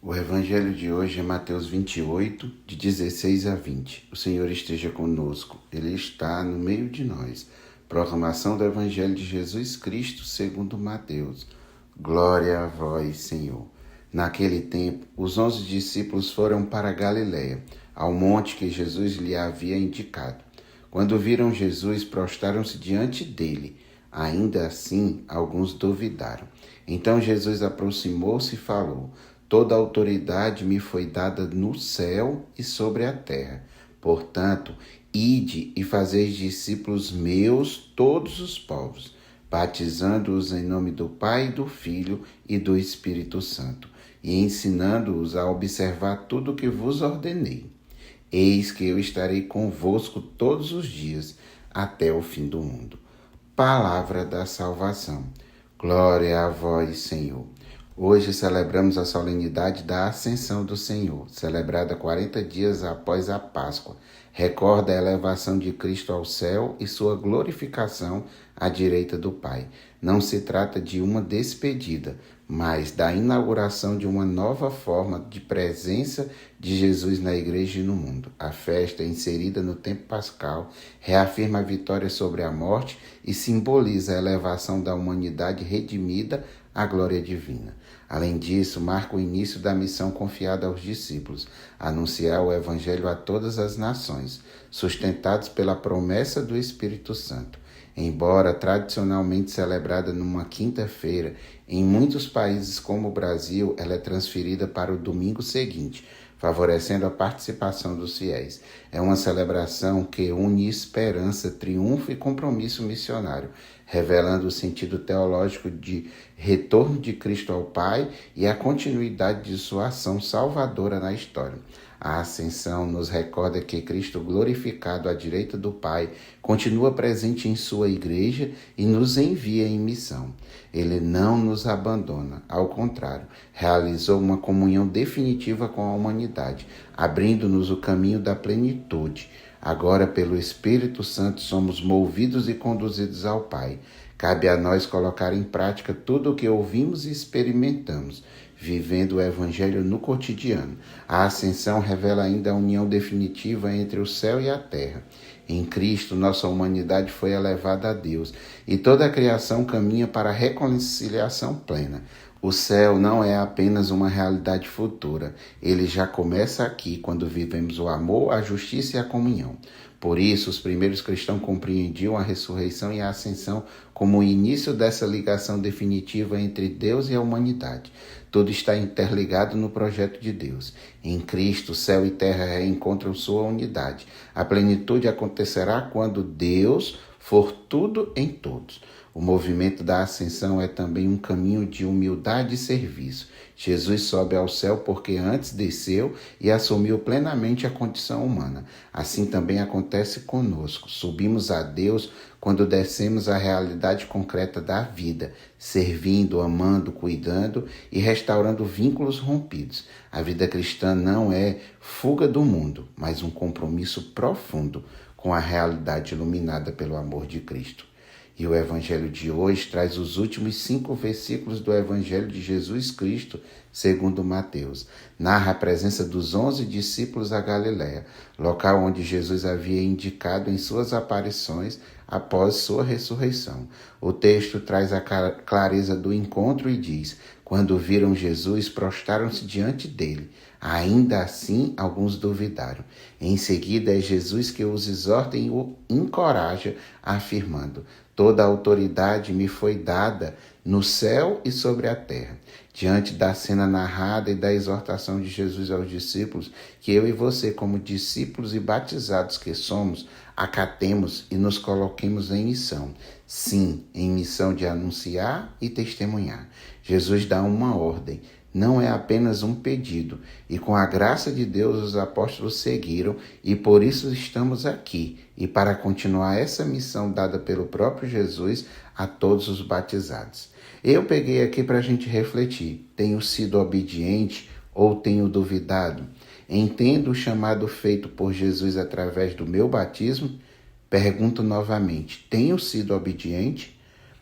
O evangelho de hoje é Mateus 28, de 16 a 20. O Senhor esteja conosco, Ele está no meio de nós. Proclamação do evangelho de Jesus Cristo segundo Mateus. Glória a vós, Senhor. Naquele tempo, os 11 discípulos foram para Galiléia, ao monte que Jesus lhe havia indicado. Quando viram Jesus, prostraram-se diante dele. Ainda assim, alguns duvidaram. Então Jesus aproximou-se e falou: Toda a autoridade me foi dada no céu e sobre a terra. Portanto, ide e fazeis discípulos meus todos os povos, batizando-os em nome do Pai, do Filho e do Espírito Santo, e ensinando-os a observar tudo o que vos ordenei. Eis que eu estarei convosco todos os dias, até o fim do mundo. Palavra da salvação. Glória a vós, Senhor. Hoje celebramos a solenidade da Ascensão do Senhor, celebrada 40 dias após a Páscoa. Recorda a elevação de Cristo ao céu e sua glorificação à direita do Pai. Não se trata de uma despedida, mas da inauguração de uma nova forma de presença de Jesus na igreja e no mundo. A festa, inserida no tempo pascal, reafirma a vitória sobre a morte e simboliza a elevação da humanidade redimida à glória divina. Além disso, marca o início da missão confiada aos discípulos, anunciar o Evangelho a todas as nações, sustentados pela promessa do Espírito Santo. Embora tradicionalmente celebrada numa quinta-feira, em muitos países como o Brasil, ela é transferida para o domingo seguinte, favorecendo a participação dos fiéis. É uma celebração que une esperança, triunfo e compromisso missionário, revelando o sentido teológico de retorno de Cristo ao Pai e a continuidade de sua ação salvadora na história. A Ascensão nos recorda que Cristo, glorificado à direita do Pai, continua presente em sua igreja e nos envia em missão. Ele não nos abandona, ao contrário, realizou uma comunhão definitiva com a humanidade, abrindo-nos o caminho da plenitude. Agora, pelo Espírito Santo, somos movidos e conduzidos ao Pai. Cabe a nós colocar em prática tudo o que ouvimos e experimentamos, vivendo o Evangelho no cotidiano. A Ascensão revela ainda a união definitiva entre o céu e a terra. Em Cristo, nossa humanidade foi elevada a Deus e toda a criação caminha para a reconciliação plena. O céu não é apenas uma realidade futura, ele já começa aqui, quando vivemos o amor, a justiça e a comunhão. Por isso, os primeiros cristãos compreendiam a ressurreição e a ascensão como o início dessa ligação definitiva entre Deus e a humanidade. Tudo está interligado no projeto de Deus. Em Cristo, céu e terra reencontram sua unidade. A plenitude acontecerá quando Deus for tudo em todos. O movimento da ascensão é também um caminho de humildade e serviço. Jesus sobe ao céu porque antes desceu e assumiu plenamente a condição humana. Assim também acontece conosco. Subimos a Deus quando descemos à realidade concreta da vida, servindo, amando, cuidando e restaurando vínculos rompidos. A vida cristã não é fuga do mundo, mas um compromisso profundo com a realidade iluminada pelo amor de Cristo. E o Evangelho de hoje traz os últimos 5 versículos do Evangelho de Jesus Cristo, segundo Mateus. Narra a presença dos 11 discípulos a Galiléia, local onde Jesus havia indicado em suas aparições após sua ressurreição. O texto traz a clareza do encontro e diz: quando viram Jesus, prostraram-se diante dele. Ainda assim, alguns duvidaram. Em seguida, é Jesus que os exorta e o encoraja, afirmando: toda a autoridade me foi dada no céu e sobre a terra. Diante da cena narrada e da exortação de Jesus aos discípulos, que eu e você, como discípulos e batizados que somos, acatemos e nos coloquemos em missão. Sim, em missão de anunciar e testemunhar. Jesus dá uma ordem. Não é apenas um pedido, e com a graça de Deus os apóstolos seguiram, e por isso estamos aqui, e para continuar essa missão dada pelo próprio Jesus a todos os batizados. Eu peguei aqui para a gente refletir: tenho sido obediente ou tenho duvidado? Entendo o chamado feito por Jesus através do meu batismo? Pergunto novamente: tenho sido obediente?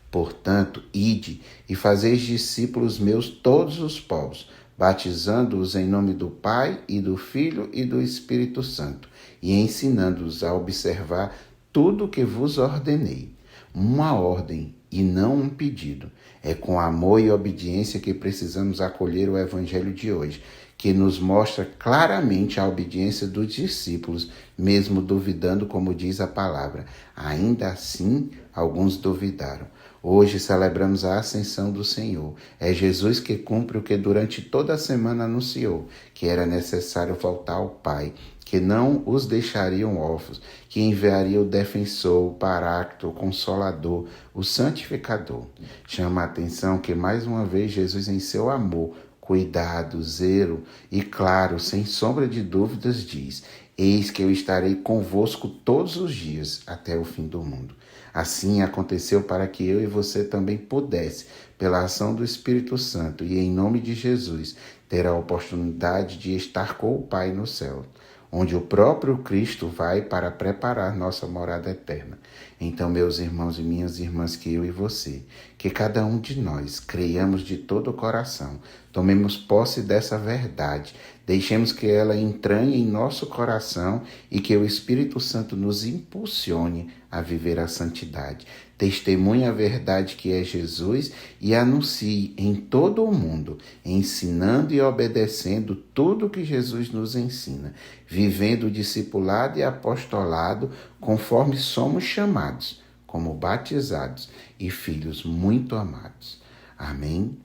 Portanto, ide e fazeis discípulos meus todos os povos, batizando-os em nome do Pai e do Filho e do Espírito Santo, e ensinando-os a observar tudo o que vos ordenei. Uma ordem e não um pedido. É com amor e obediência que precisamos acolher o Evangelho de hoje, que nos mostra claramente a obediência dos discípulos, mesmo duvidando, como diz a palavra. Ainda assim, alguns duvidaram. Hoje celebramos a ascensão do Senhor. É Jesus que cumpre o que durante toda a semana anunciou, que era necessário voltar ao Pai, que não os deixariam órfãos, que enviaria o defensor, o paráclito, o consolador, o santificador. Chama a atenção que mais uma vez Jesus, em seu amor, cuidado, zelo e claro, sem sombra de dúvidas, diz: eis que eu estarei convosco todos os dias até o fim do mundo. Assim aconteceu para que eu e você também pudesse, pela ação do Espírito Santo e em nome de Jesus, ter a oportunidade de estar com o Pai no céu, onde o próprio Cristo vai para preparar nossa morada eterna. Então, meus irmãos e minhas irmãs, que eu e você, que cada um de nós creiamos de todo o coração, tomemos posse dessa verdade, deixemos que ela entranhe em nosso coração e que o Espírito Santo nos impulsione a viver a santidade. Testemunhe a verdade que é Jesus e anuncie em todo o mundo, ensinando e obedecendo tudo que Jesus nos ensina, vivendo o discipulado e apostolado conforme somos chamados, como batizados e filhos muito amados. Amém?